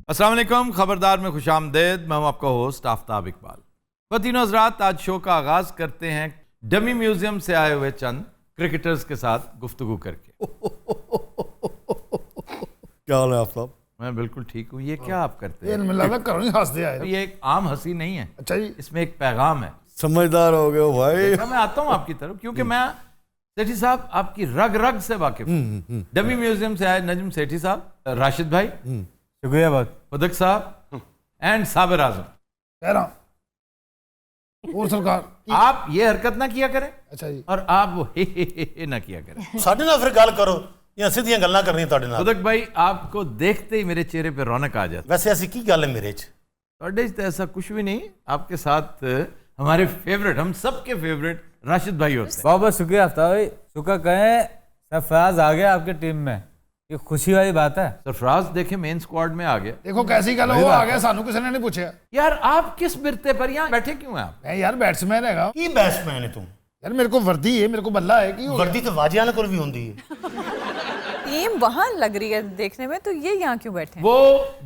अस्सलाम वालेकुम, खबरदार में खुशामदेद। मैं हूं आपका होस्ट आफ्ताब इकबाल। ख़वातीन हज़रात, आज शो का आगाज़ करते हैं डमी म्यूजियम से आए हुए चंद क्रिकेटर्स के साथ गुफ्तगू करके। क्या हाल है आफ्ताब? मैं बिल्कुल ठीक हूँ। ये क्या आप करते हैं? ये एक आम हंसी नहीं है। अच्छा जी, इसमें एक पैगाम है। समझदार हो गए हो भाई। मैं आता हूँ आपकी तरफ क्योंकि मैं सेठी साहब आपकी रग रग से वाकिफ हूँ। डमी म्यूजियम से आए नजम सेठी साहब, राशिद भाई, शुक्रिया बहुत, उदक साहब एंड साबिर आजम। कह रहा और सरकार आप ये हरकत ना किया करें। अच्छा जी, और आप वो हे ना किया करें। ਸਾਡੇ ਨਾਲ ਫਿਰ ਗੱਲ ਕਰੋ ਜਾਂ ਸਿੱਧੀਆਂ ਗੱਲਾਂ ਕਰਨੀਆਂ ਤੁਹਾਡੇ ਨਾਲ। उदक भाई, आपको देखते ही मेरे चेहरे पे रौनक आ जाती वैसे ऐसी की गल है मेरे च? है। तो ऐसा कुछ भी नहीं। आपके साथ हमारे फेवरेट, हम सबके फेवरेट राशिद भाई होते हैं। बहुत बहुत शुक्रिया आफ्ताब भाई। शुक्र कहें सरफराज आ गया आपके टीम में, ये खुशी वाली बात है। सरफराज देखे मेन स्क्वाड में आ गया। देखो कैसी गल हो आ गया, सानू किसी ने नहीं पूछा। यार आप किस बिरते पर यहाँ बैठे क्यों हैं आप? मैं यार बैट्समैन हैगा की बैट्समैन है तू? यार, मेरे को वर्दी है, मेरे को बल्ला है कि वर्दी तो वाजिया वाले कोल भी होंदी है। टीम वहां लग रही है देखने में, तो ये यहाँ क्यों बैठे हैं? वो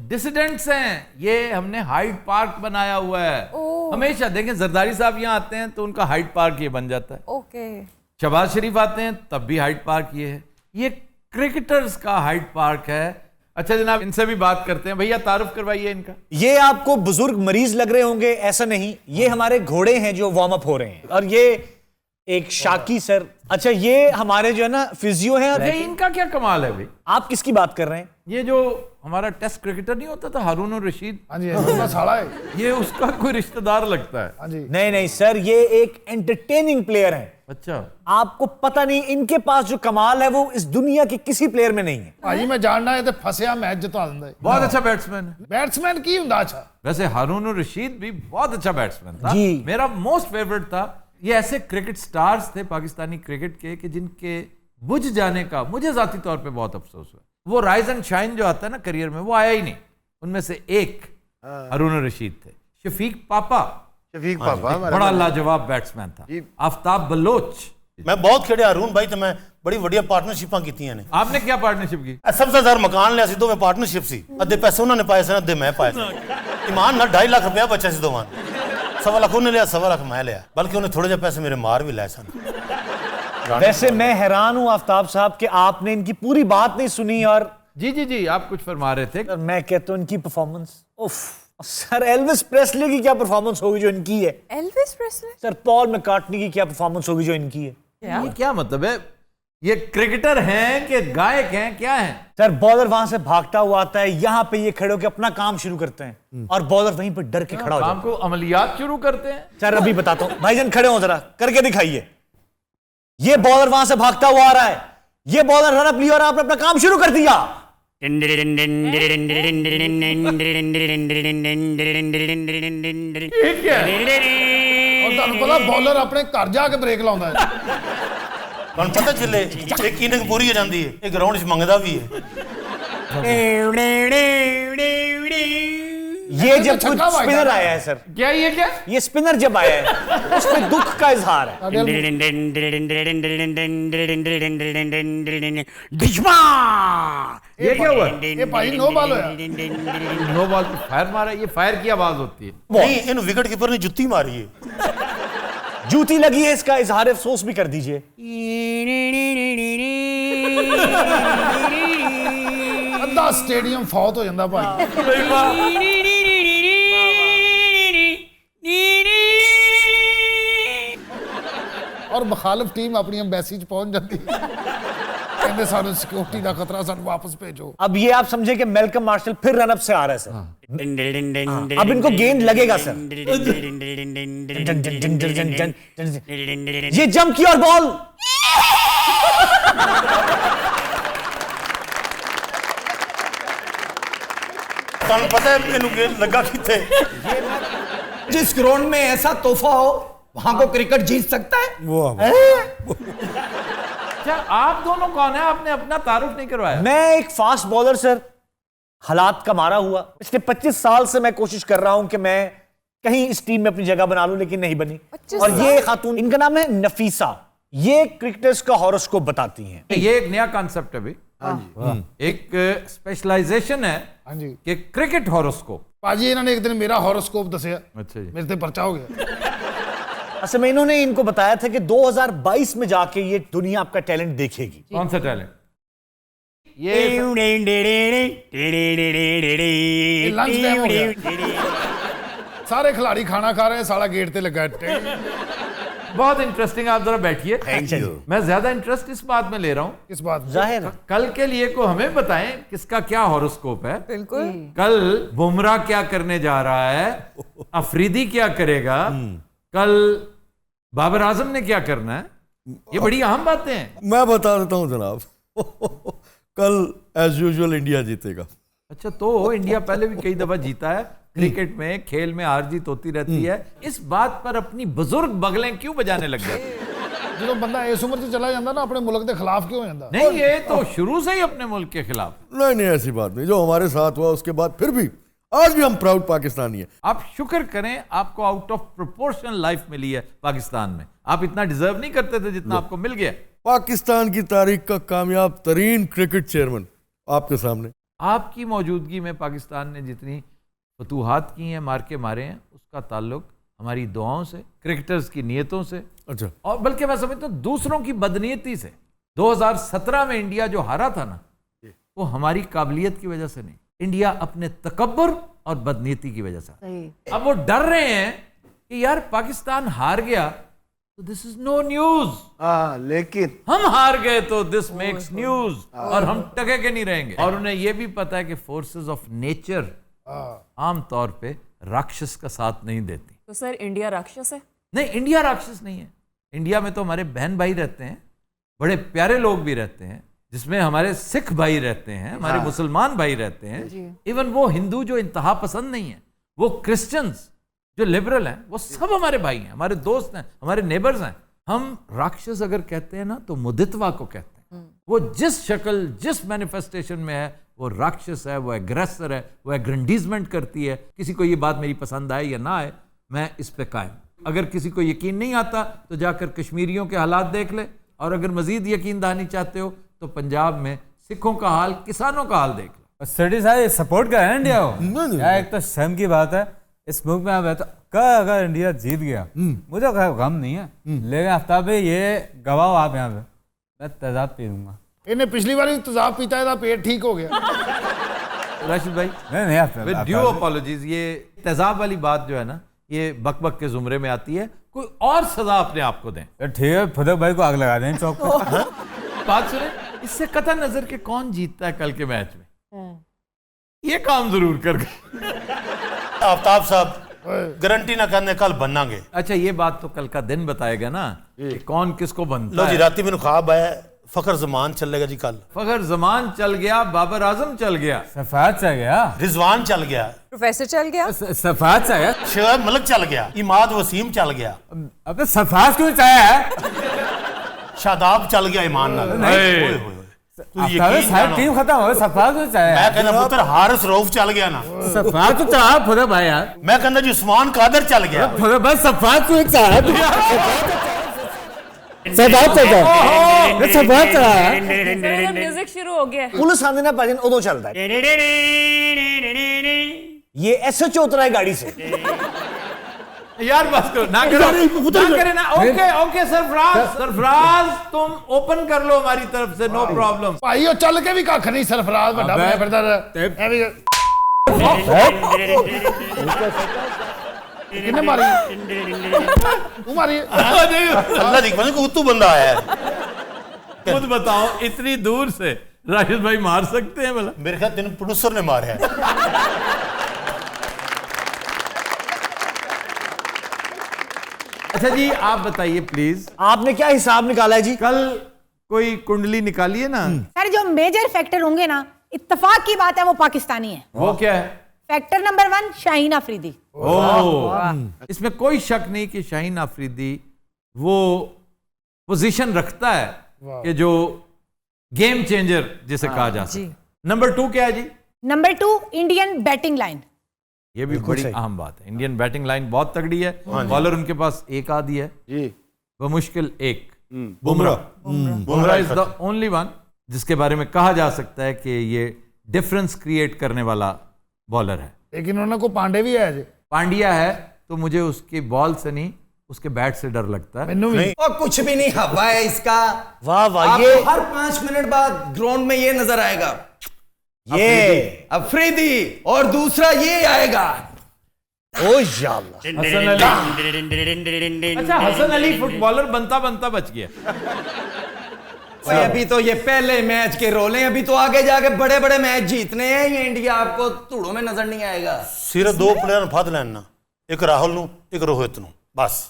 डिसिडेंट्स हैं। ये हमने हाइड पार्क बनाया हुआ है। हमेशा देखें, जरदारी साहब यहाँ आते हैं तो उनका हाइड पार्क ये बन जाता है। ओके, शहबाज शरीफ आते हैं तब भी हाइड पार्क ये है। ये क्रिकेटर्स का हाइड पार्क है। अच्छा जनाब, इनसे भी बात करते हैं। भैया तारुफ करवाइए इनका। ये आपको बुजुर्ग मरीज लग रहे होंगे, ऐसा नहीं, ये हमारे घोड़े हैं जो वार्म अप हो रहे हैं। और ये एक शाकी सर, अच्छा ये हमारे जो है ना फिजियो हैं। और इनका क्या कमाल है भाई? आप किसकी बात कर रहे हैं? ये जो हमारा टेस्ट क्रिकेटर नहीं होता था हारून और रशीद, हाँ जी, उसका साला है। ये उसका कोई रिश्तेदार लगता है। हाँ जी, नहीं नहीं सर, ये एक एंटरटेनिंग प्लेयर है। अच्छा, आपको पता नहीं, इनके पास जो कमाल है वो इस दुनिया के किसी प्लेयर में नहीं है। भाई मैं जानना है तो फंसिया मैच जिता दिंदा है। बहुत अच्छा बैट्समैन है। बैट्समैन की हुंदा? अच्छा, वैसे हारून और रशीद भी बहुत अच्छा बैट्समैन था। जी। मेरा मोस्ट फेवरेट था। ये ऐसे क्रिकेट स्टार्स थे पाकिस्तानी क्रिकेट के कि जिनके बुझ जाने का मुझे जाती तौर पे बहुत अफसोस हुआ। वो राइज एंड शाइन जो आता है ना करियर में, वो आया ही नहीं। उनमें से एक हारून और रशीद थे। शफीक पापा, शफीक पापा बड़ा लाजवाब बैट्समैन था। आफ्ताब बलोच। मैं बहुत खेड़े हारून भाई, तो मैं बड़ी वड्डिया पार्टनरशिपां कीतियां ने। आपने क्या पार्टनरशिप की? सबसे ज्यादा मकान लिया सी, दोवें पार्टनरशिप सी। अद्धे पैसे उन्होंने पाए सन, अद्धे मैं पाए सन। ईमान ना 2.5 लाख रुपया बचा सी दोवां। 1.25 लाख उन्हें लिया, 1.25 लाख मैं लिया। बल्कि उन्हें थोड़े जे पैसे मेरे मार भी लाए सन। वैसे मैं हैरान हूं आफ्ताब साहब कि आपने इनकी पूरी बात नहीं सुनी। और जी आप कुछ फरमा रहे थे। और मैं कहता हूं इनकी परफॉर्मेंस, उफ सर, एल्विस प्रेस्ले की क्या परफॉर्मेंस होगी जो इनकी है। Elvis Presley? Sir Paul McCartney की क्या परफॉर्मेंस होगी जो इनकी है। ये क्या मतलब है? ये क्रिकेटर हैं कि गायक हैं, क्या हैं? सर बॉलर वहां से भागता हुआ आता है, यहाँ पे ये खड़े होकर अपना काम शुरू करते हैं और बॉलर वहीं पर डर के खड़ा हो जाता काम को अमलियात शुरू करते हैं। है। सर अभी बताता हूँ, भाईजान खड़े हो जरा, करके दिखाइए। ये बॉलर वहां से भागता हुआ आ रहा है, ये बॉलर रन अप लिया और आपने अपना काम शुरू कर दिया। और ਤੁਹਾਨੂੰ पता बॉलर अपने घर जाके ब्रेक लाਉਂਦਾ है। ਤੁਹਾਨੂੰ पता चले एक इनिंग पूरी हो जाती है, एक ग्राउंड च मंगदा भी है। ये जब कुछ छक्का मारा स्पिनर आया है सर, क्या ये स्पिनर जब आया है उसमें दुख का इजहार है। ये क्या हुआ? ये भाई नो बॉल होया। नो बॉल पे फायर मारा। ये फायर की आवाज होती है। नहीं, इन विकेट कीपर ने जुत्ती मारी है। जूती लगी है, इसका इजहार अफसोस भी कर दीजिए। अद्धा स्टेडियम फौत हो जाता भाई। और मुखालिफ टीम अपनी एम्बेसी च पहुंच जाती है, कहते सानू सिक्योरिटी का खतरा, सानू वापस भेजो। अब ये आप समझे कि मेलकम मार्शल फिर रन अप से आ रहा है सर। अब इनको गेंद लगेगा सर। ये जंप की और बॉल, ਤੁਹਾਨੂੰ पता है इनू गेंद लगा किथे? जिस ग्राउंड में ऐसा तोहफा हो वहां को क्रिकेट जीत सकता है। अच्छा, आप दोनों कौन है? आपने अपना तारुफ नहीं करवाया। मैं एक फास्ट बॉलर सर, हालात का मारा हुआ। पिछले 25 साल से मैं कोशिश कर रहा हूं कि मैं कहीं इस टीम में अपनी जगह बना लूं, लेकिन नहीं बनी। और ये खातून, इनका नाम है नफीसा, ये क्रिकेटर्स का हॉरोस्कोप बताती हैं। ये एक नया कॉन्सेप्ट है भाई। एक स्पेशलाइजेशन है हाँ जी कि क्रिकेट हॉरोस्कोप। पाजी इन्होंने एक दिन मेरा हॉरोस्कोप दसिया, अच्छा जी। मेरे से पर्चा हो गया। असल में इन्होंने इनको बताया था कि 2022 में जाके ये दुनिया आपका टैलेंट देखेगी। कौन सा टैलेंट? ये लंच टाइम हो गया, सारे खिलाड़ी खाना खा रहे हैं, साला गेट पे लगा है। बहुत इंटरेस्टिंग। आप जरा बैठिए। Thank you. मैं ज्यादा इंटरेस्ट इस बात में ले रहा हूँ, किस बात में? जाहिर है। कल के लिए को हमें बताएं किसका क्या हॉरोस्कोप है। बिल्कुल। कल बुमराह क्या करने जा रहा है, अफरीदी क्या करेगा, कल बाबर आजम ने क्या करना है, ये बड़ी अहम बातें हैं। मैं बता देता हूं जनाब, कल एज यूजुअल इंडिया जीतेगा। अच्छा, तो इंडिया पहले भी कई दफा जीता है क्रिकेट में, खेल में हार जीत होती रहती है। इस बात पर अपनी बुजुर्ग बगलें क्यों बजाने लग गए? जो बंदा इस उम्र से चला जाता ना, अपने मुल्क के खिलाफ क्यों हो जाता? नहीं, ये तो शुरू से ही अपने मुल्क के खिलाफ। नहीं ऐसी बात नहीं, जो हमारे साथ हुआ उसके बाद फिर भी आज भी हम प्राउड पाकिस्तानी हैं। आप शुक्र करें, आपको आउट ऑफ प्रोपोर्शन लाइफ मिली है पाकिस्तान में। आप इतना डिजर्व नहीं करते थे जितना आपको मिल गया। पाकिस्तान की तारीख का कामयाब तरीन क्रिकेट चेयरमैन आपके सामने। आपकी मौजूदगी में पाकिस्तान ने जितनी फतूहात की हैं, मार के मारे हैं, उसका ताल्लुक हमारी दुआओं से, क्रिकेटर्स की नीयतों से, अच्छा, और बल्कि मैं समझता हूँ दूसरों की बदनीयती से। 2017 में इंडिया जो हारा था ना, वो हमारी काबिलियत की वजह से नहीं, इंडिया अपने तकब्बुर और बदनीयती की वजह से। अब वो डर रहे हैं कि यार पाकिस्तान हार गया तो दिस इज नो न्यूज, लेकिन हम हार गए तो दिस मेक्स न्यूज, और हम टके के नहीं रहेंगे। और उन्हें यह भी पता है कि फोर्सेस ऑफ नेचर आम तौर पे राक्षस का साथ नहीं देती। तो सर इंडिया राक्षस है? नहीं, इंडिया राक्षस नहीं है। इंडिया में तो हमारे बहन भाई रहते हैं, बड़े प्यारे लोग भी रहते हैं, जिसमें हमारे सिख भाई रहते हैं, हमारे मुसलमान भाई रहते हैं, इवन वो हिंदू जो इंतहा पसंद नहीं है, वो क्रिश्चियंस जो लिबरल हैं, वो सब हमारे भाई हैं, हमारे दोस्त हैं, हमारे नेबर्स हैं। हम राक्षस अगर कहते हैं ना तो मुदितवा को कहते हैं। वो जिस शक्ल, जिस मैनिफेस्टेशन में है, वो राक्षस है, वो एग्रेसर है, वो एग्रेंडीजमेंट करती है। किसी को ये बात मेरी पसंद आए या ना आए, मैं इस पे कायम। अगर किसी को यकीन नहीं आता तो जाकर कश्मीरियों के हालात देख ले, और अगर मजीद यकीन दहानी चाहते हो तो पंजाब में सिखों का हाल, किसानों का हाल देख लो। स्टडी साहब सपोर्ट कर रहे हैं इंडिया को। यार एक तो शर्म की बात है, इस मुल्क में आप तो अगर इंडिया जीत गया, मुझे गम नहीं है, लेकिन आफ्ताब भाई ये गवाह आप यहाँ पे, मैं तेजाब पी लूंगा। इन्हें पिछली बार तेजाब पीता है, पेट ठीक हो गया। राशिद भाई, नहीं आफ्ताब, विद ड्यू अपॉलॉजीज, ये तेजाब वाली बात जो है ना, ये बक बक के जुमरे में आती है। कोई और सजा अपने आप को दें। ठीक है, फतेह भाई को आग लगा दें चौक पर। बात सुने, इससे कतई नजर के कौन जीतता है कल के मैच में, ये काम जरूर कर गए। आफ्ताब साहब गारंटी ना करने कल बनांगे। अच्छा, ये बात तो कल का दिन बताएगा ना कि कौन किसको बनता लो जी, है। राती मैंने ख्वाब आया फखर जमान चलेगा जी कल। फखर जमान चल गया, बाबर आजम चल गया, सफात से गया, रिजवान चल गया, प्रोफेसर चल गया, सफात से गया, शोएब मलिक चल गया, इमाद वसीम चल गया, अबे सफात क्यों चाहे है? शादाब चल गया ईमान नाल। ओए होए होए। तू यकीन सारी जानो, टीम खत्म हो, सफात क्यों चाहे? मैं कहना पुत्र हारिस रऊफ चल गया ना, सफात तो चाहे फतेह भाई यार, मैं कहना जी उस्मान कादर चल गया। फतेह भाई सफात क्यों चाहे? सफात चाहे, सफात चाहे। म्यूजिक शुरू हो गया है। पुलिस आने ना भजन उदो चलता है। ये ऐसे चौतरा है गाड़ी से। यार बस करो ना, करो ना, करे ना। ओके ओके सरफराज, सरफराज तुम ओपन कर लो हमारी तरफ से, नो प्रॉब्लम। भाई वो चल के भी कख नहीं, सरफराज बड़ा बड़ा फिरदा किन्ने मारी? तू मारी? अल्लाह दी पता को तू बंदा आया है। खुद बताओ, इतनी दूर से राशिद भाई मार सकते हैं भला? मेरे ख्याल तेन प्रोड्यूसर ने मारा है। अच्छा जी, आप बताइए प्लीज, आपने क्या हिसाब निकाला है जी? कल कोई कुंडली निकाली है ना? सर जो मेजर फैक्टर होंगे ना, इत्तेफाक की बात है, वो पाकिस्तानी है। वो क्या है? Factor number 1 Shaheen Afridi. इसमें कोई शक नहीं कि शाहीन अफरीदी वो पोजीशन रखता है कि जो गेम चेंजर जिसे कहा जा सकता है। नंबर 2 क्या है जी? Number 2 Indian batting line. ये भी बड़ी अहम बात है। इंडियन बैटिंग लाइन बहुत तगड़ी है। बॉलर उनके पास एक आधी है, वो मुश्किल एक, Bumrah is the only one जिसके बारे में कहा जा सकता है कि ये डिफरेंस क्रिएट करने वाला बॉलर है। लेकिन उन्होंने को पांडे भी है जी। पांड्या है तो मुझे उसकी बॉल से नहीं उसके बैट से डर लगता है। मैनू भी और कुछ भी नहीं हवा है इसका। वाह वाह, आपको ये हर 5 मिनट बाद ग्राउंड में ये नजर आएगा, ये अफरीदी, और दूसरा ये आएगा। ओ याल्लाह, हसन अली। अच्छा, हसन अली फुटबॉलर बनता बनता बच गया। भाई अभी तो ये पहले मैच के रोल हैं, अभी तो आगे जाके बड़े बड़े मैच जीतने हैं। ये इंडिया आपको धूड़ों में नजर नहीं आएगा। सिर्फ 2 प्लेयर फद लेना, एक राहुल नू एक रोहित नू, बस।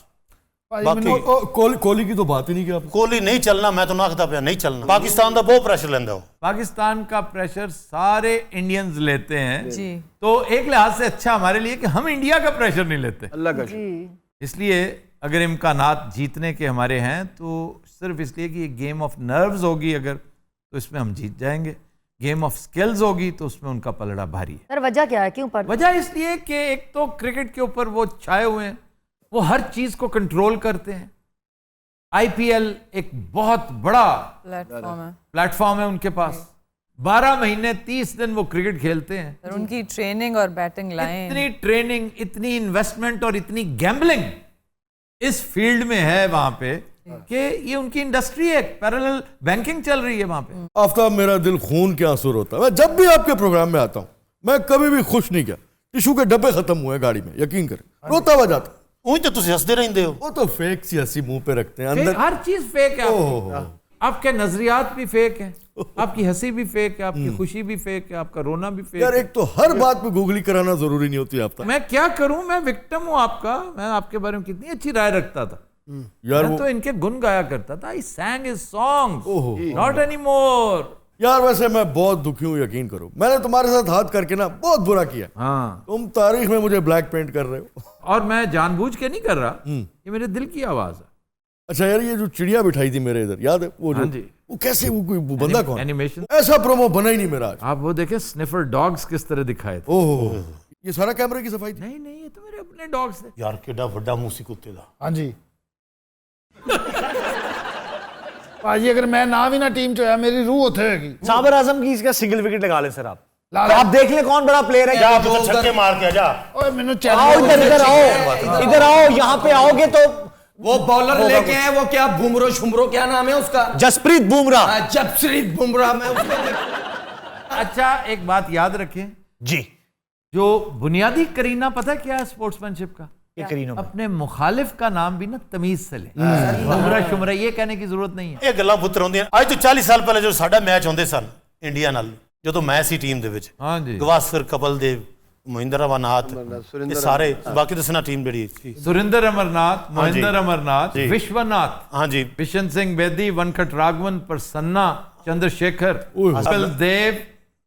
बाकी कोहली की तो बात ही नहीं की आप। कोहली नहीं चलना, मैं तो नाखता पिया नहीं चलना। पाकिस्तान का बहुत प्रेशर लेंदा हो। पाकिस्तान का प्रेशर सारे इंडियंस लेते हैं जी। तो एक लिहाज से अच्छा हमारे लिए कि हम इंडिया का प्रेशर नहीं लेते। अल्लाह का इसलिए अगर इम्कानात जीतने के हमारे हैं तो सिर्फ इसलिए कि ये गेम ऑफ नर्व्स होगी अगर, तो इसमें हम जीत जाएंगे। गेम ऑफ स्किल्स होगी तो उसमें उनका पलड़ा भारी है। सर वजह क्या है, क्यों पर? वजह इसलिए कि एक तो क्रिकेट के ऊपर वो छाए हुए हैं, वो हर चीज को कंट्रोल करते हैं। आईपीएल एक बहुत बड़ा प्लेटफॉर्म है उनके पास। 12 महीने 30 दिन वो क्रिकेट खेलते हैं। और उनकी ट्रेनिंग और बैटिंग लाइन, इतनी ट्रेनिंग, इतनी इन्वेस्टमेंट और इतनी गैम्बलिंग इस फील्ड में है वहां पे कि ये उनकी इंडस्ट्री है, पैरेलल बैंकिंग चल रही है वहां पे। आफ्ताब, मेरा दिल खून के आंसू रोता है। मैं जब भी आपके प्रोग्राम में आता हूँ, मैं कभी भी खुश नहीं किया। टिशू के डब्बे खत्म हुए गाड़ी में, यकीन करें, रोता हुआ जाता। वही तो तुम हंसते रहते हो। वो तो फेक सी हंसी मुंह पे रखते हैं अंदर। हर चीज फेक है आपकी। आपके नजरियात भी फेक है, आपकी हंसी भी फेक है, आपकी खुशी भी फेक है, आपका रोना भी फेक यार है। एक तो हर बात पे गूगली कराना जरूरी नहीं होती आफ्ताब। मैं क्या करूं, मैं विक्टिम हूं आपका। मैं आपके बारे में कितनी अच्छी राय रखता था यार मैं तो इनके गुन गाया करता था। आई sang his songs, not anymore। यार वैसे मैं बहुत दुखी हूँ, यकीन करो। मैंने तुम्हारे साथ हाथ करके ना बहुत बुरा किया। हाँ, तुम तारीख में मुझे ब्लैक पेंट कर रहे हो। और मैं जानबूझ के नहीं कर रहा, ये मेरे दिल की आवाज है। अच्छा यार, ये जो चिड़िया बिठाई थी मेरे इधर, याद है वो? हाँ जो जी। वो कैसे, वो बंदा कौन? एनिमेशन। ऐसा प्रोमो बना ही नहीं मेरा आज। आप वो देखे स्निफर डॉग्स किस तरह दिखाए थे। ओह, ये सारा कैमरे की सफाई थी? नहीं नहीं, ये तो मेरे अपने डॉग्स थे। यार केड़ा बड़ा मुंह सी कुत्ते दा। हाँ जी भाजी, अगर मैं ना भी ना टीम च होया, मेरी रूह उत्थे होगी। साबर आजम की इसका सिंगल विकेट लगा ले सर आप। ला आप देख ले कौन बड़ा प्लेयर है। जा तू तो छक्के मार के जा। ओए मैनू आओ इधर, इधर आओ, इधर आओ। यहाँ पे आओगे तो वो बॉलर लेके आए, वो क्या बुमरो शुमरो क्या नाम है उसका? जसप्रीत बुमराह। जसप्रीत बुमराह में अच्छा, एक बात याद रखें जी, जो बुनियादी करीना पता है क्या है स्पोर्ट्समैनशिप का? ये करीनो अपने मुखालिफ का नाम भी ना तमीज से ले। बुमरा शुमरा ये कहने की जरूरत नहीं है। ਇਹ ਗੱਲਾਂ ਪੁੱਤਰ ਹੁੰਦੀਆਂ। ਅੱਜ ਤੋਂ 40 ਸਾਲ ਪਹਿਲੇ ਜੋ ਸਾਡਾ ਮੈਚ ਹੁੰਦੇ ਸਨ ਇੰਡੀਆ ਨਾਲ, ਜਦੋਂ ਮੈਂ ਸੀ ਟੀਮ ਦੇ ਵਿੱਚ, हाँ जी। ਗਵਾਸਕਰ, ਕਪਿਲਦੇਵ, ਮਹਿੰਦਰ ਅਮਰਨਾਥ, ਇਹ ਸਾਰੇ ਬਾਕੀ ਦੱਸਣਾ ਟੀਮ ਜਿਹੜੀ ਸੀ। सुरेंद्र अमरनाथ, मोहिंदर अमरनाथ, जी। विश्वनाथ, हाँ जी, बिशन सिंह बेदी, वनकट राघवन, प्रसन्ना, चंद्रशेखर, कपिल देव,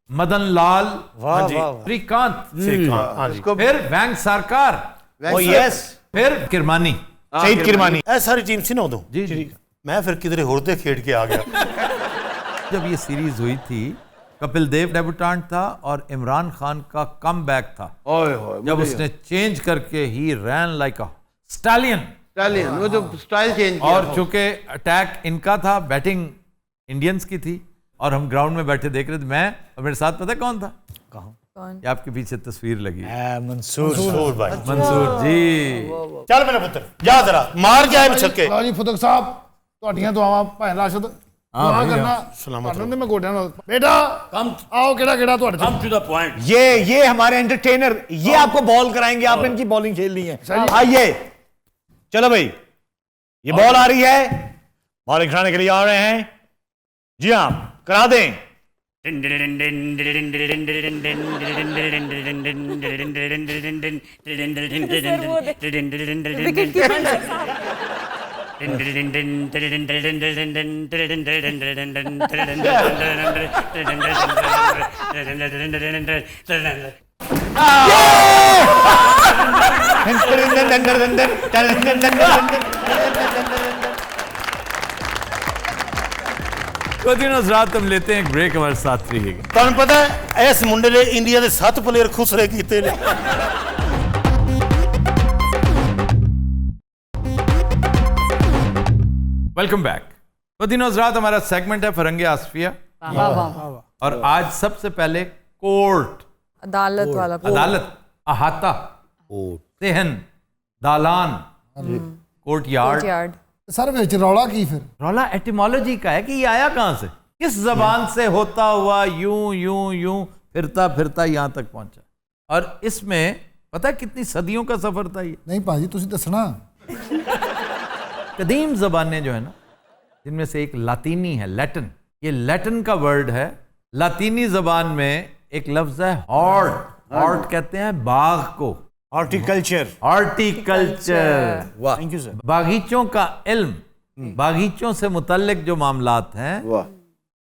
मदन लाल, हाँ जी, श्रीकांत, हाँ जी, फिर वैंग सरकार, ओ यस, फिर किरमानी, शहीद किरमानी। ਇਹ ਸਾਰੀ ਟੀਮ ਸੀ ਨਾ ਉਦੋਂ। जी जी। ਮੈਂ ਫਿਰ ਕਿਧਰੇ ਹੋਰ ਤੇ ਖੇਡ ਕੇ ਆ ਗਿਆ। जब ये सीरीज हुई थी, कपिल देव डेब्यूटेंट था और इमरान खान का कमबैक था। जब उसने चेंज करके ही रैन लाइक अ स्टैलियन, वो जो स्टाइल चेंज और चूंकि अटैक इनका था, बैटिंग इंडियंस की थी, और हम ग्राउंड में बैठे देख रहे थे। मैं और मेरे साथ पता कौन था? कौन? ये आपके पीछे तस्वीर लगी है। मंसूर ਹੋਰ ਭਾਈ मंसूर जी। ਚੱਲ ਮੇਰਾ ਪੁੱਤਰ ਜਾ ਜ਼ਰਾ ਮਾਰ ਕੇ ਆਏ ਮੈਂ ਛੱਕੇ। ਲਓ ਜੀ ਫੁਦਕ ਸਾਹਿਬ, ਤੁਹਾਡੀਆਂ ਦੁਆਵਾਂ ਭਾਵੇਂ ਰਾਸ਼ਦ ਦੁਆ ਕਰਨਾ। ਸਲਾਮਤ ਤੁਹਾਨੂੰ ਤੇ ਮੈਂ ਗੋਡਿਆਂ ਨਾਲ ਬੇਟਾ ਕਮ ਆਓ, ਕਿਹੜਾ ਕਿਹੜਾ ਤੁਹਾਡੇ ਚ? ये हमारे एंटरटेनर, ये आपको बॉल कराएंगे। आपने इनकी बॉलिंग खेलनी है। आइए, चलो भाई, ये बॉल आ रही है, बॉलिंग कराने के लिए आ रहे हैं। जी हाँ, करा दें। विकेट कीपर तो दिनों रात हम लेते हैं एक ब्रेक, हमारे साथ रहिएगा। ਤੁਹਾਨੂੰ ਪਤਾ ਹੈ ਇਸ ਮੁੰਡੇ ਨੇ ਇੰਡੀਆ ਦੇ 7 ਪਲੇਅਰ ਖੁਸਰੇ ਕੀਤੇ ਨੇ। Welcome back. तो दिनों रात हमारा सेगमेंट है फरंगे आसफिया। और आज सबसे पहले कोर्ट, अदालत वाला अदालत, अहाता, सेहन, दालान, कोर्ट यार्ड। यार्ड। सर विच रौला की फिर रौला एटिमोलॉजी का है कि ये आया कहां से, किस जबान से होता हुआ यूं यूं यूं फिरता फिरता यहां तक पहुंचा। और इसमें पता है कितनी सदियों का सफर था ये। नहीं भाजी तुसी दसना। कदीम जबानें जो है ना, जिनमें से एक लातीनी है, लैटिन। ये लैटिन का वर्ड है। लातीनी जबान में एक लफ्ज है हॉर्ट। हॉर्ट कहते हैं बाग को, हॉर्टिकल्चर। हॉर्टिकल्चर, वाह, थैंक यू सर। बागीचों का इल्म, बागीचों से मुतल्लिक जो मामलात हैं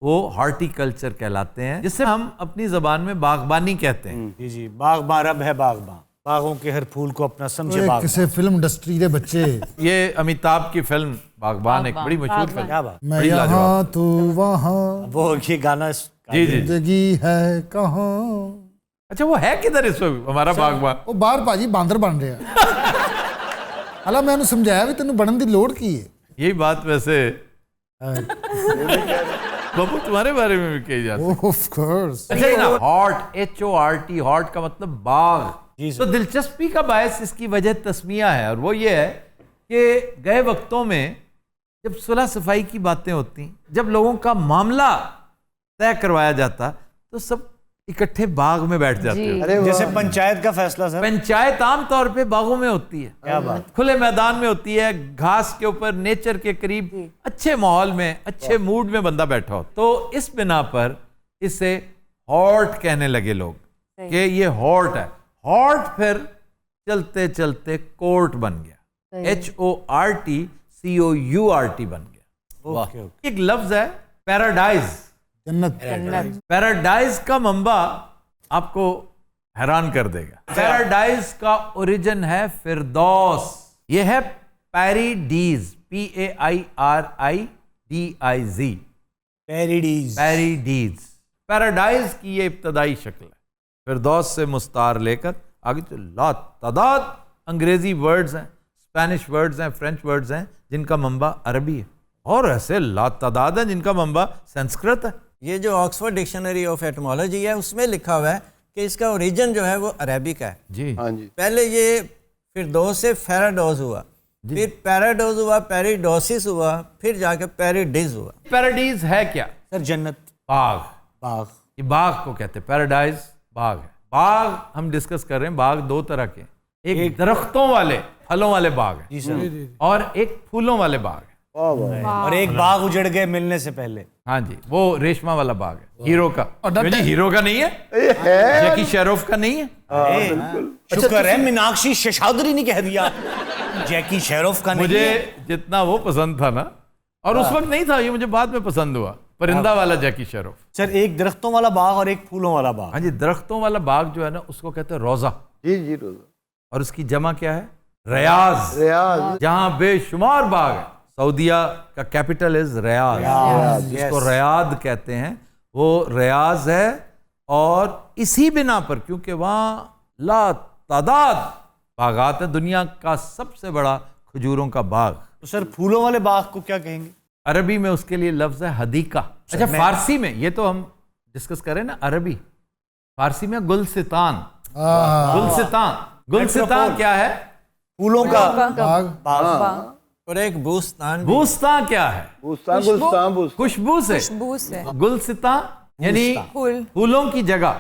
वो हॉर्टिकल्चर कहलाते हैं, जिससे हम अपनी जबान में बागबानी कहते हैं। जी जी, बागबां रब है बागबां, बागों के हर फूल को अपना समझे ओए, बागबां। किसे फिल्म इंडस्ट्री के बच्चे। ये अमिताभ की फिल्म बागबान एक बड़ी मशहूर फिल्म। क्या बात। मैं यहाँ तू वहाँ, वो ये गाना जी जी। जिंदगी है कहाँ। अच्छा वो है किधर इस वक्त हमारा बागबान? वो बाहर भाजी बांदर बन रहा। हला मैं उन्हें समझाया भी तेन बनने की लोड़ की है। यही बात वैसे बाबू तुम्हारे बारे में भी कही जाती है। Of course. अच्छा ना, हॉट, HORT, हॉट का मतलब बाग। तो दिलचस्पी का बायस इसकी वजह तस्मिया है, और वो ये है कि गए वक्तों में जब सुलह सफाई की बातें होती, जब लोगों का मामला तय करवाया जाता, तो सब इकट्ठे बाग में बैठ जाते हैं। जैसे पंचायत का फैसला सर। पंचायत आम तौर पे बागों में होती है, क्या बात। खुले मैदान में होती है, घास के ऊपर, नेचर के करीब, अच्छे माहौल में, अच्छे मूड में बंदा बैठा हो। तो इस बिना पर इसे हॉट कहने लगे लोग कि ये हॉट है। हॉट फिर चलते चलते कोर्ट बन गया, HORT बन गया। एक लफ्ज है पैराडाइज, जन्नत। पैराडाइज का मंबा आपको हैरान कर देगा। पैराडाइज का ओरिजिन है फिरदौस। ये है पैरीडीज, PAIRIDIZ, पैरीडीज। पैरीडीज। पैराडाइज की ये इब्तदाई शक्ल है। फिरदौस से मुस्तार लेकर आगे तो लातादाद अंग्रेजी वर्ड्स हैं, स्पेनिश वर्ड्स हैं, फ्रेंच वर्ड्स हैं जिनका मंबा अरबी है, और ऐसे लातादाद हैं जिनका मंबा संस्कृत है। ये जो ऑक्सफोर्ड डिक्शनरी ऑफ एटमोलॉजी है उसमें लिखा हुआ है कि इसका ओरिजिन जो है वो अरेबिक है। जी हाँ जी। पहले ये फिरदौस से फेराडोज हुआ, फिर पैराडोज हुआ, पेरिडोसिस हुआ, फिर जाके पेरिडीज हुआ। पैराडीज है क्या? सर जन्नत, बाग। बाग। ये बाग को कहते हैं, पैराडाइज बाग है। बाग हम डिस्कस कर रहे हैं, बाग दो तरह के, एक दरख्तों वाले फलों वाले बाग है, जी सर। और एक फूलों वाले बाग है। और एक बाग उजड़ गए मिलने से पहले। हाँ जी, वो रेशमा वाला बाग है, हीरो का। जी हीरो का नहीं है, जैकी शेरोफ का नहीं है। शुक्र है मीनाक्षी शेषाद्री ने कह दिया, जैकी शेरोफ का नहीं मुझे है। जितना वो पसंद था ना, और उस वक्त नहीं था, ये मुझे बाद में पसंद हुआ, परिंदा वाला जैकी शेरोफ। सर एक दरख्तों वाला बाग और एक फूलों वाला बाग। हाँ जी, दरख्तों वाला बाग जो है ना उसको कहते हैं रोजा। जी जी रोजा। और उसकी जमा क्या है? रियाज। रियाज। जहां बेशुमार बाग है। सऊदिया का कैपिटल इज रियाज, जिसको रियाद कहते हैं, वो रियाज है। और इसी बिना पर, क्योंकि वहां लातादाद बागात है, दुनिया का सबसे बड़ा खजूरों का बाग। तो सर फूलों वाले बाग को क्या कहेंगे? अरबी में उसके लिए लफ्ज है हदीका। अच्छा, फारसी में, ये तो हम डिस्कस करें ना, अरबी, फारसी में गुलसितान। गुलसितान, गुलसितान क्या है? फूलों का बाग। और एक बूस्तान। बूस्तान क्या है? खुशबू से। खुशबू से। गुलसितान यानी फूल, फूलों की जगह,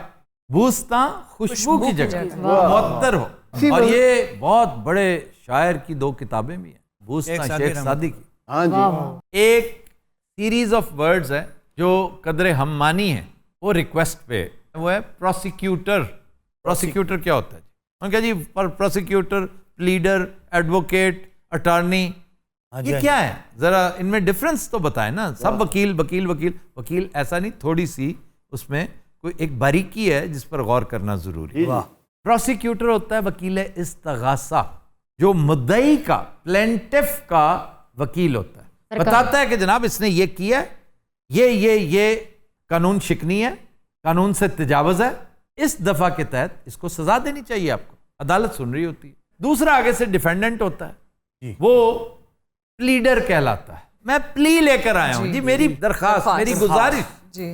बूस्तान खुशबू की जगह, मुअत्तर हो। और ये बहुत बड़े शायर की दो किताबें भी हैं, बूस्तान शेख सादी की। हाँ जी। एक सीरीज ऑफ वर्ड्स है जो कदरे हम्मानी है, वो रिक्वेस्ट पे, वो है प्रोसिक्यूटर। प्रोसिक्यूटर क्या होता है? उनका जी प्रोसिक्यूटर, प्लीडर, एडवोकेट, अटॉर्नी, ये क्या है? जरा इनमें डिफरेंस तो बताएं ना। सब वकील वकील वकील वकील ऐसा नहीं, थोड़ी सी उसमें कोई एक बारीकी है जिस पर गौर करना जरूरी है। प्रोसिक्यूटर होता है वकील इस्तगासा, जो मुद्दई का, प्लेंटिफ का वकील होता है। बताता है कि जनाब इसने ये किया है, ये कानून शिकनी है, कानून से तजावुज है, इस दफा के तहत इसको सजा देनी चाहिए आपको। अदालत सुन रही होती है। दूसरा आगे से डिफेंडेंट होता है, वो प्लीडर कहलाता है। मैं प्ली लेकर आया हूं जी, मेरी दरखास्त, मेरी गुजारिश, जी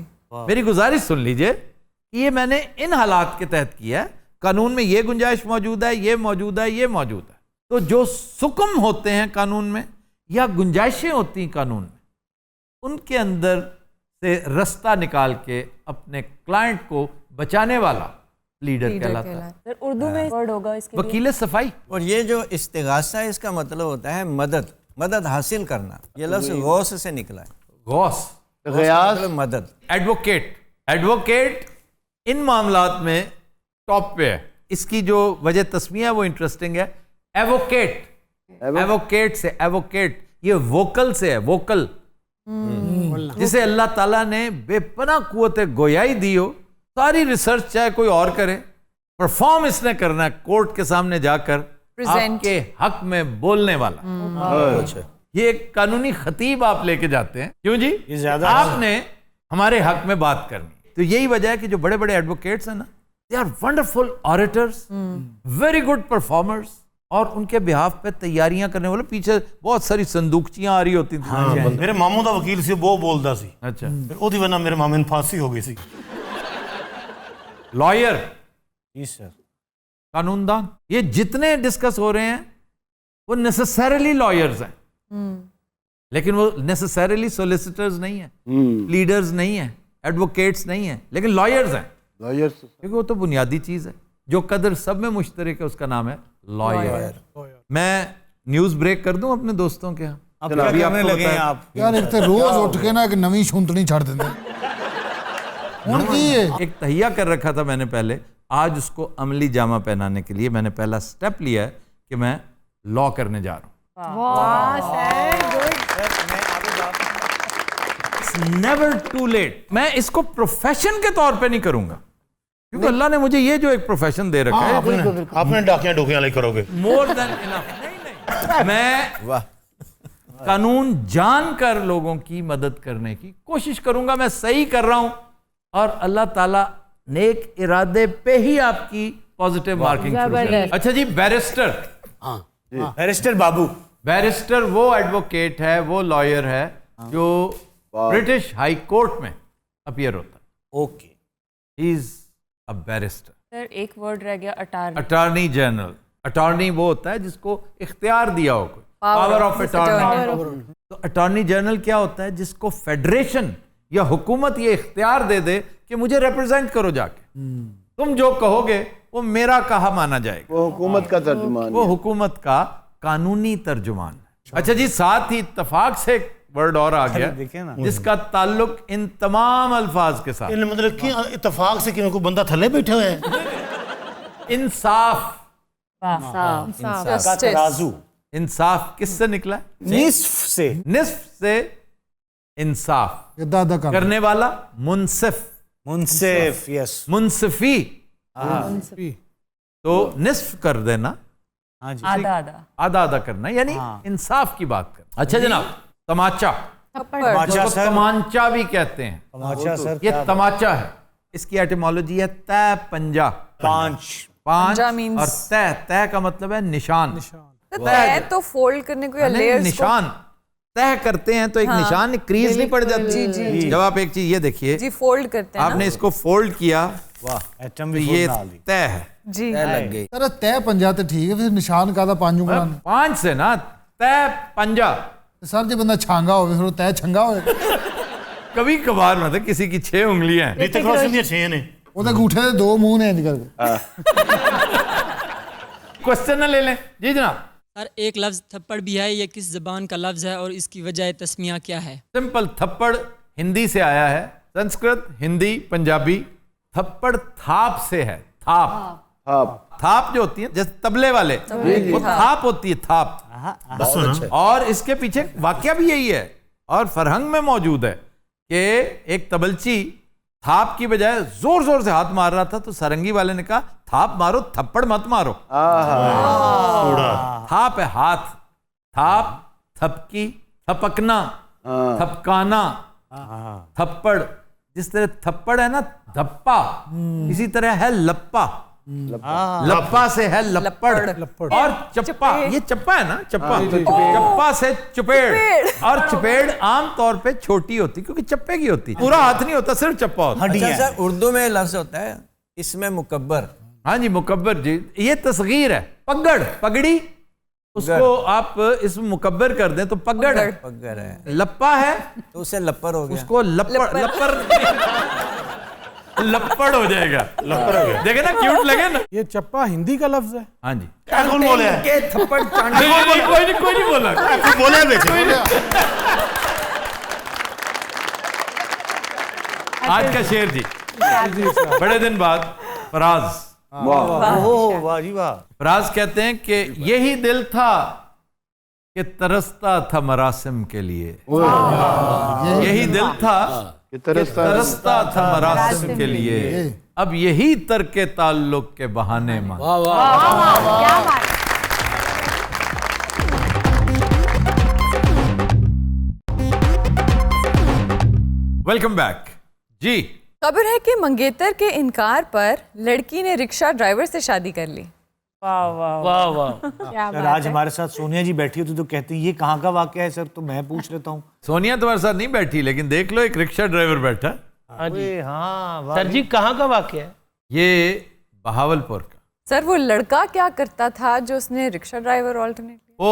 मेरी गुजारिश सुन लीजिए कि ये मैंने इन हालात के तहत किया है। कानून में ये गुंजाइश मौजूद है, ये मौजूद है, ये मौजूद है। तो जो सुकम होते हैं कानून में या गुंजाइशें होती हैं कानून में, उनके अंदर से रास्ता निकाल के अपने क्लाइंट को बचाने वाला लीडर कहलाता है। सर उर्दू में वर्ड होगा इसके लिए? वकील सफाई। और ये जो इस्तिगासा है इसका मतलब होता है मदद, मदद हासिल करना। ये लफ्ज़ गौस से निकला है। गौस मतलब मदद। एडवोकेट, एडवोकेट इन मामलात में टॉप पे है। इसकी जो वजह तस्मीया है वो इंटरेस्टिंग है। एवोकेट, एवोकेट से एवोकेट, ये वोकल से है, वोकल, जिसे अल्लाह ताला ने बेपनाह कुव्वत गोयाई दी हो। सारी रिसर्च चाहे कोई और करे, परफॉर्म इसने करना है कोर्ट के सामने जाकर, आपके हक में बोलने वाला। ये एक कानूनी खतीब आप लेके जाते हैं, क्यों जी? आपने हमारे हक में बात करनी। तो यही वजह है कि जो बड़े बड़े एडवोकेट्स हैं ना, they are wonderful orators, very good performers, और उनके बिहाफ पे तैयारियां करने वाले पीछे बहुत सारी संदूकचियां आ रही होती थी। मेरे मामू का वकील से वो बोलता सी। अच्छा, फिर ओदी वजह मेरे मामे ने फांसी हो गई सी। लॉयर, जी सर, कानूनदान, ये जितने डिस्कस हो रहे हैं वो नेसेसरीली लॉयर्स हैं, लेकिन वो नेसेसरीली सोलिसिटर्स नहीं है, लीडर्स नहीं है, एडवोकेट्स नहीं है, लेकिन लॉयर्स हैं। लॉयर्स क्योंकि वो तो बुनियादी चीज है। जो कदर सब में मुश्तरक है उसका नाम है लॉयर। मैं न्यूज ब्रेक कर दूं अपने दोस्तों के यहाँ? अभी आपको लगे हैं आप यार, एक तो रोज उठ के ना एक नवी छूंतनी छड़ देते एक तहिया कर रखा था मैंने पहले, आज उसको अमली जामा पहनाने के लिए मैंने पहला स्टेप लिया है कि मैं लॉ करने जा रहा हूं। Never too late. मैं इसको प्रोफेशन के तौर पे नहीं करूंगा, क्योंकि अल्लाह ने मुझे ये जो एक प्रोफेशन दे रखा है, आपने डाकियां डोकियां ले करोगे। More than enough. नहीं, मैं कानून जानकर लोगों की मदद करने की कोशिश करूंगा। मैं सही कर रहा हूं और अल्लाह ताला नेक इरादे पे ही आपकी पॉजिटिव मार्किंग। अच्छा जी, बैरिस्टर। बैरिस्टर बाबू, बैरिस्टर वो एडवोकेट है, वो लॉयर है जो ब्रिटिश हाई कोर्ट में अपीयर होता है। Okay, he is a barrister. Sir एक वर्ड रह गया, अटार्नी। Attorney general. अटॉर्नी वो होता है जिसको इख्तियार दिया हो, कोई पावर ऑफ अटॉर्नी। तो अटॉर्नी जनरल क्या होता है? जिसको फेडरेशन या हुकूमत ये इख्तियार दे दे कि मुझे रिप्रेजेंट करो जाके, तुम जो कहोगे वो मेरा कहा माना जाएगा। वो हुकूमत का तर्जुमान, वो हुकूमत का कानूनी तर्जुमान है। अच्छा जी, साथ ही इत्तफाक से एक वर्ड और आ गया जिसका ताल्लुक इन तमाम अल्फाज के साथ। मतलब कि इत्तेफाक से कि कोई बंदा थल्ले बैठे हुए हैं। इंसाफ। तराजू। इंसाफ किससे निकला है? निस्फ से। निस्फ से इंसाफ करने वाला मुंसिफ। मुंसिफ, यस। मुंसिफी। तो निस्फ कर देना, आधा आधा आधा आधा करना, यानी इंसाफ की बात कर। अच्छा जनाब, तमाचा। इसको तमांचा भी कहते हैं। तमाचा सर, ये तमाचा है। इसकी एटिमोलॉजी है तय पंजा। पांच और तय, तय का मतलब है निशान। तय तो फोल्ड करने को या लेयर्स निशान तय करते हैं तो एक निशान, एक क्रीज नहीं पड़ जाती। जी। जब आप एक चीज ये देखिए जी, फोल्ड करते हैं आपने इसको फोल्ड किया, वाह, एटम तो भी ये डाल दी। तय है जी, लग गई। अरे तय पंजा तो ठीक है, फिर निशान का पांच उंगला पांच से ना, तय पंजा। सर जो बंदा छांगा हो फिर तय छंगा हो। कभी कभार मतलब किसी की 6 उंगलियां हैं, ऋतिक रोशन दी 6 ने। ਉਹਦੇ अंगूठे ਦੇ 2 मुंह ने निकल क्वेश्चन ले लें जी जनाब। सर एक लफ्ज़ थप्पड़ भी है, ये किस ज़बान का लफ्ज़ है और इसकी वजह तस्मिया क्या है? सिंपल, थप्पड़ हिंदी से आया है, संस्कृत, हिंदी, पंजाबी। थप्पड़ थाप से है। थाप, थाप जो होती है जैसे तबले वाले, वो थाप होती है, थाप। और इसके पीछे वाकया भी यही है और फरहंग में मौजूद है कि एक तबलची थाप की बजाय जोर जोर से हाथ मार रहा था, तो सारंगी वाले ने कहा थाप मारो, थप्पड़ मत मारो। थाप है हाथ, थाप, थपकी, थपकना, थपकाना, थप्पड़। जिस तरह थप्पड़ है ना धप्पा, इसी तरह है लप्पा। लप्पा से है लपड़ और चप्पा, ये चप्पा है ना, चप्पा, चप्पा से चपेड़, और चपेड़ आम तौर पे छोटी होती क्योंकि चप्पे की होती, पूरा हाथ नहीं होता, सिर्फ चप्पा होता। अच्छा सर, उर्दू में लफ्ज होता है इसमें मुकब्बर। हाँ जी, मुकब्बर जी, ये तस्गीर है। पगड़, पगड़ी, उसको आप इसमें मुकब्बर कर दें तो पगड़ है। पगड़ है। लप्पा है तो उसे लप्पर हो गया, उसको लप्पड़ हो जाएगा, लप्पड़ हो गया। देखे ना, क्यूट लगे ना। ये चप्पा हिंदी का लफ्ज है। हाँ जी, कौन बोले के थप्पड़ चांटे कोई नहीं बोला, बोले बेचे। आज का शेर जी, बड़े दिन बाद फराज, वाह जी वाह। फराज कहते हैं कि यही दिल था कि तरसता था मरासिम के लिए, यही दिल था कि तरसता था मरासिम के लिए, अब यही तरके ताल्लुक के बहाने मान। क्या बात। वेलकम बैक जी। खबर है कि मंगेतर के इनकार पर लड़की ने रिक्शा ड्राइवर से शादी कर ली। वाह वाह वाह वाह। क्या सर बात आज है। हमारे साथ सोनिया जी बैठी होती तो कहती ये कहाँ का वाकया है सर, तो मैं पूछ लेता हूँ। सोनिया तुम्हारे साथ नहीं बैठी, लेकिन देख लो एक रिक्शा ड्राइवर बैठा। हाँ सर जी, कहाँ का वाकया है? ये बहावलपुर का। सर वो लड़का क्या करता था जो उसने रिक्शा ड्राइवर ऑल्टरनेट, वो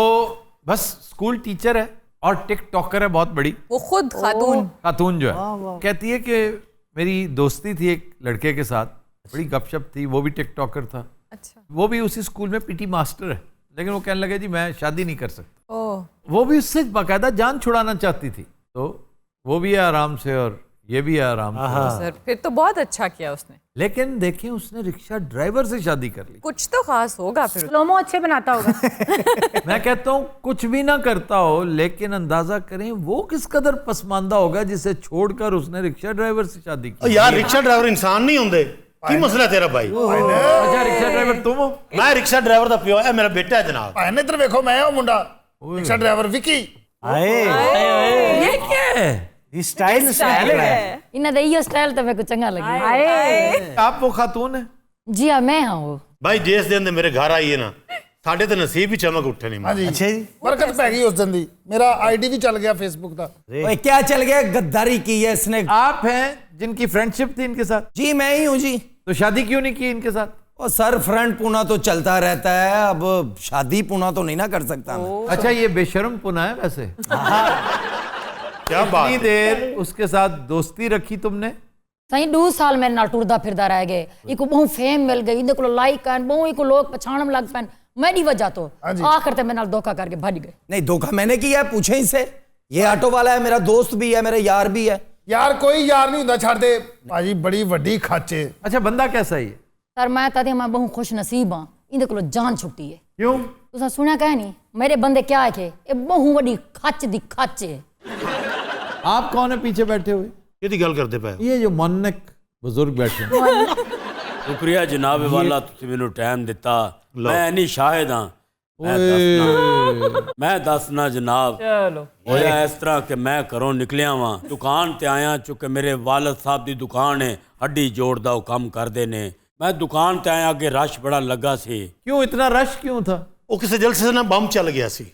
बस स्कूल टीचर है और टिकटॉकर है बहुत बड़ी, वो खुद खातून जो है। कहती है कि मेरी दोस्ती थी एक लड़के के साथ, बड़ी गपशप थी, वो भी टिकटॉकर था। अच्छा, वो भी उसी स्कूल में पीटी मास्टर है, लेकिन वो कहने लगे जी मैं शादी नहीं कर सकता। ओह, वो भी उससे बाकायदा जान छुड़ाना चाहती थी, तो वो भी है आराम से और ये भी है आराम से। सर फिर तो बहुत अच्छा किया उसने, लेकिन देखें उसने रिक्शा ड्राइवर से शादी कर ली। कुछ तो खास होगा फिर। लोमो अच्छे बनाता होगा। मैं कहता हूँ कुछ भी ना करता हो, लेकिन अंदाजा करें वो किस कदर पसमानदा होगा जिसे छोड़कर उसने रिक्शा ड्राइवर से शादी की। यार रिक्शा ड्राइवर इंसान नहीं होंगे की मसला है तेरा भाई? अच्छा, रिक्शा ड्राइवर तुम हो? मैं रिक्शा ड्राइवर का प्यो है, मेरा बेटा है जनाब। भाई इधर देखो, मैं हूं मुंडा रिक्शा ड्राइवर विकी। ये क्या है? स्टाइल है इन्हें दे स्टाइल तो मेरे को चंगा लगे। आप वो खातून है? जी हाँ, मैं हाँ। भाई जिस दिन मेरे घर आई है ना, साढ़े तो नसीब ही चमक उठे नहीं। हाँ जी, अच्छा जी, बरकत पै गई उस दिन दी। मेरा आईडी भी चल गया फेसबुक का। ओए क्या चल गया, गद्दारी की है इसने। आप हैं जिनकी फ्रेंडशिप थी इनके साथ? जी मैं ही हूँ जी। तो शादी क्यों नहीं की इनके साथ? और सर फ्रंट पुना तो चलता रहता है, अब शादी पुना तो नहीं ना कर सकता मैं। अच्छा, ये बेशर्म पुना है वैसे। क्या बात कितनी देर उसके साथ दोस्ती रखी तुमने? सही 2 साल मेरे नाल टुरदा फिरदा रह गए, इको बहुत फेम मिल गई, इनको लाइक आन बहुत, इको लोग पहचानम लग पैन, मेरी वजह तो आखिर ते मेरे नाल धोखा करके भज गए। नहीं धोखा मैंने किया है, पूछे इनसे। ये ऑटो वाला है, मेरा दोस्त भी है, मेरा यार भी है। यार कोई यार नहीं होता, छाड़ दे भाजी, बड़ी वड्डी खाचे। अच्छा, बंदा कैसा है ये? सर मैं तद मैं बहुत खुश नसीब हाँ, इनके को जान छुट्टी है। क्यों? तुसा सुना कह नहीं मेरे बंदे क्या है के ये बहुत बड़ी खच दी खच है। आप कौन है पीछे बैठे हुए? ये गल करते पे ये जो मोनक बुजुर्ग बैठे हैं। शुक्रिया जनाब वाला, तुसी मैनू टाइम दिता। मैं नहीं शाहिद हाँ, मैं दसना जनाब। होया इस तरह कि मैं घरों निकलिया वा, दुकान ते आया, चूंकि मेरे वालद साहब दी दुकान है, हड्डी जोड़ दा काम करदे ने। मैं दुकान ते आया, अगे रश बड़ा लगा सी। क्यों इतना रश क्यों था? वो किसी जलसे से ना बम चल गया सी।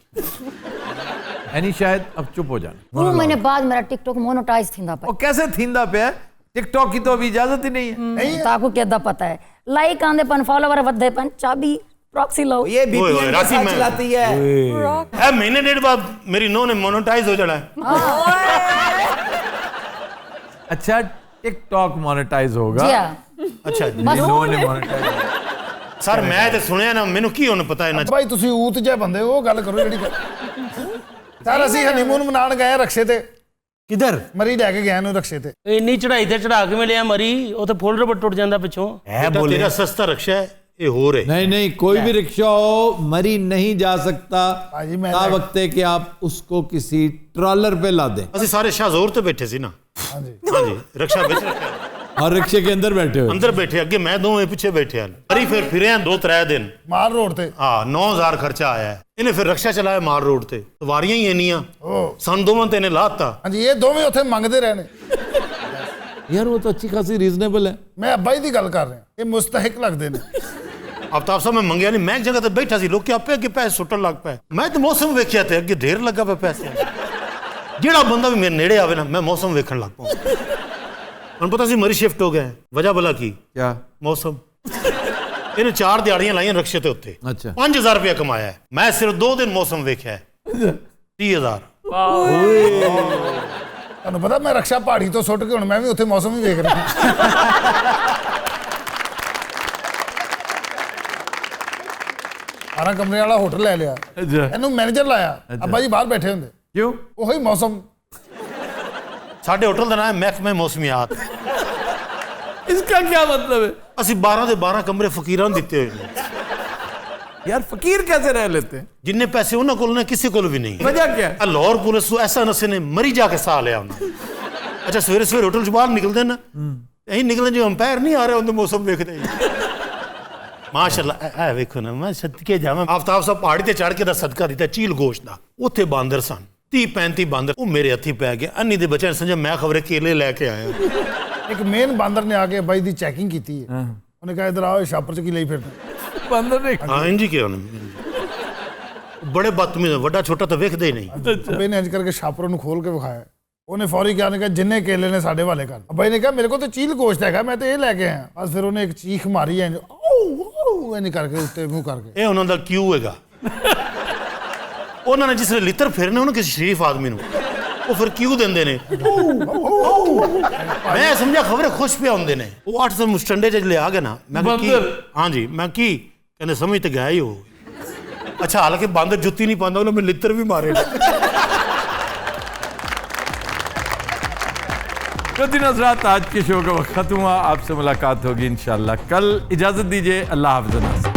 यानी शायद अब चुप हो जाना। 2 महीने बाद मेरा टिकटॉक मोनेटाइज थींदा पे। और कैसे थींदा पे है? टिकटॉक की तो अभी इजाजत ही नहीं है। नहीं ताको क्या पता है, लाइक आंदे पन, फॉलोवर वधे पन, चाबी प्रॉक्सी लो। ये बीपीएन के साथ चलाती है। ए महीने डेढ़ बाद मेरी नो ने मोनेटाइज हो जाना है। अच्छा, टिकटॉक मोनेटाइज होगा? जी हां। अच्छा नो ने मोनेटाइज। सर मैं तो सुनिया ना, मैनू की होने पता है ना। भाई तुसी ऊत जे बंदे हो, गल करो जेडी। सर ਅਸੀਂ ਹਨੀਮੂਨ ਮਨਾਣ ਗਏ ਰਕਸ਼ੇ ਤੇ। किधर? ਮਰੀ ਲੈ ਕੇ ਗਏ ਨੂੰ ਰਕਸ਼ੇ ਤੇ। ਇੰਨੀ ਚੜਾਈ ਤੇ ਚੜਾ ਕੇ ਮਿਲਿਆ ਮਰੀ, ਉਹ ਤੇ ਫੁੱਲ ਰਬੜ ਟੁੱਟ ਜਾਂਦਾ ਪਿੱਛੋਂ। तेरा सस्ता रक्षा है ये हो रहे। नहीं नहीं, कोई भी रिक्शा हो, मरी नहीं जा सकता भाजी मैं ता वक्त है कि आप उसको किसी ट्रॉलर पे ला दें। ਅਸੀਂ ਸਾਰੇ शाहजोर ਤੇ बैठे सी ना। हाँ जी रक्षा बेच रखा है। और रिक्शे के अंदर बैठे हो? अंदर बैठे, अगे मैं दो पीछे बैठे हैं। अरे फिर फिरे हैं 2-3 दिन ਮਾਲ ਰੋਡ ਤੇ। हाँ 9000 खर्चा आया है। इन्हें फिर रक्षा चलाया मार रोड ते, सवारियां ही इन्नियां सन दोवां ते इन्हें लाता। हाँ जी, ये दोवें ਉੱਥੇ ਮੰਗਦੇ ਰਹੇ ਨੇ। यार वो तो अच्छी खासी रीजनेबल है। मैं अब्बा ही दी गल कर रहा, ये मुस्तहिक लगते हैं। आफ्ताब साहब मैं मंगया नहीं, मैं एक जगह ਤੇ ਬੈਠਾ ਸੀ, ਲੋਕੀ ਆਪੇ ਅੱਗੇ ਪੈਸੇ ਸੁੱਟਣ ਲੱਗ ਪਏ। ਮੈਂ ਤਾਂ ਮੌਸਮ ਵੇਖਿਆ ਤੇ ਅੱਗੇ ਢੇਰ ਲੱਗਾ ਪਿਆ ਪੈਸੇ। ਜਿਹੜਾ ਬੰਦਾ ਵੀ ਮੇਰੇ ਨੇੜੇ ਆਵੇ ਨਾ, ਮੈਂ ਮੌਸਮ ਵੇਖਣ ਲੱਗ ਪਾਉਂ। ਹੁਣ ਪਤਾ ਸੀ ਮਰੀ ਸ਼ਿਫਟ ਹੋ ਗਿਆ, ਵਜ੍ਹਾ ਭਲਾ ਕੀ? ਕਿਆ? ਮੌਸਮ। ਇਹਨੇ 4 ਦਿਹਾੜੀਆਂ ਲਾਈਆਂ ਰਕਸ਼ੇ ਤੇ ਉੱਤੇ, ਅੱਛਾ 5000 ਰੁਪਇਆ ਕਮਾਇਆ ਹੈ। ਮੈਂ ਸਿਰਫ 2 ਦਿਨ ਮੌਸਮ ਵੇਖਿਆ 30000। ਤੁਹਾਨੂੰ ਪਤਾ ਮੈਂ ਰਕਸ਼ਾ ਪਹਾੜੀ ਤੋਂ ਸੁੱਟ ਕੇ ਹੁਣ ਮੈਂ ਵੀ ਉੱਥੇ ਮੌਸਮ ਹੀ ਵੇਖ ਰਿਹਾ। 12 ਕਮਰੇ ਵਾਲਾ ਹੋਟਲ ਲੈ ਲਿਆ, ਇਹਨੂੰ ਮੈਨੇਜਰ ਲਾਇਆ, ਅੱਬਾ ਜੀ ਬਾਹਰ ਬੈਠੇ ਹੁੰਦੇ। ਕਿਉਂ? ਉਹੀ ਮੌਸਮ। ਸਾਡੇ ਹੋਟਲ ਦਾ ਨਾਮ ਹੈ ਮਹਿਕਮੇ ਮੌਸਮੀਆਤ। इसका क्या मतलब है? ਅਸੀਂ 12 ਦੇ 12 ਕਮਰੇ ਫਕੀਰਾਂ ਨੂੰ ਦਿੱਤੇ ਹੋਏ ਨੇ। यार फकीर कैसे रह लेते हैं? ਜਿੰਨੇ ਪੈਸੇ ਉਹਨਾਂ ਕੋਲ ਨੇ ਕਿਸੇ ਕੋਲ ਵੀ ਨਹੀਂ। वजह क्या है? ਲਾਹੌਰ ਪੁਲਿਸ ਨੂੰ ਐਸਾ ਨਸ਼ੇ ਨੇ ਮਰੀ ਜਾ ਕੇ ਸਾਹ ਲਿਆ ਉਹਨੇ। ਅੱਛਾ ਸਵੇਰੇ ਸਵੇਰੇ ਹੋਟਲ ਚ ਬਾਹਰ ਨਿਕਲਦੇ ਨਾ, ਇਹੀ ਨਿਕਲਦੇ ਜਿਵੇਂ ਅੰਪਾਇਰ ਨਹੀਂ ਆ ਰਹੇ ਹੁੰਦੇ ਮੌਸਮ ਵੇਖਦੇ। ਮਾਸ਼ਾਅੱਲਾ ਇਹ ਵੇਖੋ ਨਾ, ਮੈਂ ਸਦਕੇ ਜਾਵਾਂ। ਆਫਤਾਬ ਸਾਹਿਬ ਪਹਾੜੀ ਤੇ ਚੜ੍ਹ ਕੇ ਦਾ ਸਦਕਾ ਦਿੱਤਾ ਚੀਲ ਗੋਸ਼ਤ ਦਾ। ਉੱਥੇ ਬਾਂਦਰ ਸਨ 30-35 ਬਾਂਦਰ, ਉਹ ਮੇਰੇ ਹੱਥੀ ਪੈ ਗਏ। ਅੰਨੀ ਦੇ ਬੱਚਿਆਂ ਨੇ ਸਮਝਿਆ ਮੈਂ ਖਬਰੇ ਕੇਲੇ ਲੈ ਕੇ ਆਇਆ। ਇੱਕ ਮੇਨ ਬਾਂਦਰ ਨੇ ਆ ਕੇ ਬਾਈ ਦੀ ਚੈਕਿੰਗ ਕੀਤੀ ਹੈ। ਉਹਨੇ ਕਿਹਾ ਇਧਰ ਆਓ, ਛਾਪਰ ਚ ਕੀ ਲਈ ਫਿਰਦਾ? बंदर ने ਹਾਂ ਇੰਜੀ ਕਿਹਾ ਉਹਨੇ। ਬੜੇ ਬਦਤਮੀਜ਼, ਵੱਡਾ ਛੋਟਾ ਤਾਂ ਵੇਖਦੇ ਹੀ ਨਹੀਂ। ਅੱਬੇ ਨੇ ਇੰਜ ਕਰਕੇ ਛਾਪਰ ਨੂੰ ਖੋਲ ਕੇ ਵਿਖਾਇਆ। ਉਹਨੇ ਫੌਰੀ ਕਿਹਾ, ਨੇ ਕਿਹਾ ਜਿੰਨੇ ਕੇਲੇ ਨੇ ਸਾਡੇ ਵਾਲੇ ਕਰ। ਅੱਬਾ ਨੇ ਕਿਹਾ ਮੇਰੇ ਕੋਲ ਤਾਂ ਚੀਲ ਗੋਸ਼ਤ ਹੈਗਾ, ਮੈਂ ਤਾਂ ਇਹ ਲੈ ਕੇ ਆਇਆ। ਬਸ ਫਿਰ ਉਹਨੇ ਇੱਕ ਚੀਖ ਮਾਰੀ ਐ, ਇੰਜ ਕਰਕੇ ਉੱਤੇ ਮੂੰਹ ਕਰਕੇ। ਇਹ ਉਹਨਾਂ ਦਾ ਕਿਉਂ ਹੈਗਾ। ਉਹਨਾਂ ਨੇ ਜਿਸ ਵੇਲੇ ਲਿੱਤਰ ਫੇਰਨੇ ਉਹਨੂੰ ਕਿਸੇ ਸ਼ਰੀਫ ਆਦਮੀ ਨੂੰ, ਉਹ ਫਿਰ ਕਿਉਂ ਦਿੰਦੇ ਨੇ। ਮੈਂ ਸਮਝਿਆ ਖਬਰੇ ਖੁਸ਼ ਪਿਆ ਹੁੰਦੇ ਨੇ। ਉਹ 800 ਮੁਸਟੰਡੇ ਚ ਲਿਆ ਗਿਆ ਨਾ। ਮੈਂ ਕਿਹਾ ਕੀ? ਹਾਂਜੀ ਮੈਂ ਕੀ ਕਹਿੰਦੇ, ਸਮਝ ਤੇ ਗਿਆ ਹੀ ਹੋ। अच्छा हालांकि बांदर जुत्ती नहीं पाता, उन्होंने लित्र भी मारे। तो दिन हज़रात आज के शो का वक्त खत्म हुआ। आपसे मुलाकात होगी इंशाल्लाह कल। इजाज़त दीजिए, अल्लाह हाफ़िज़।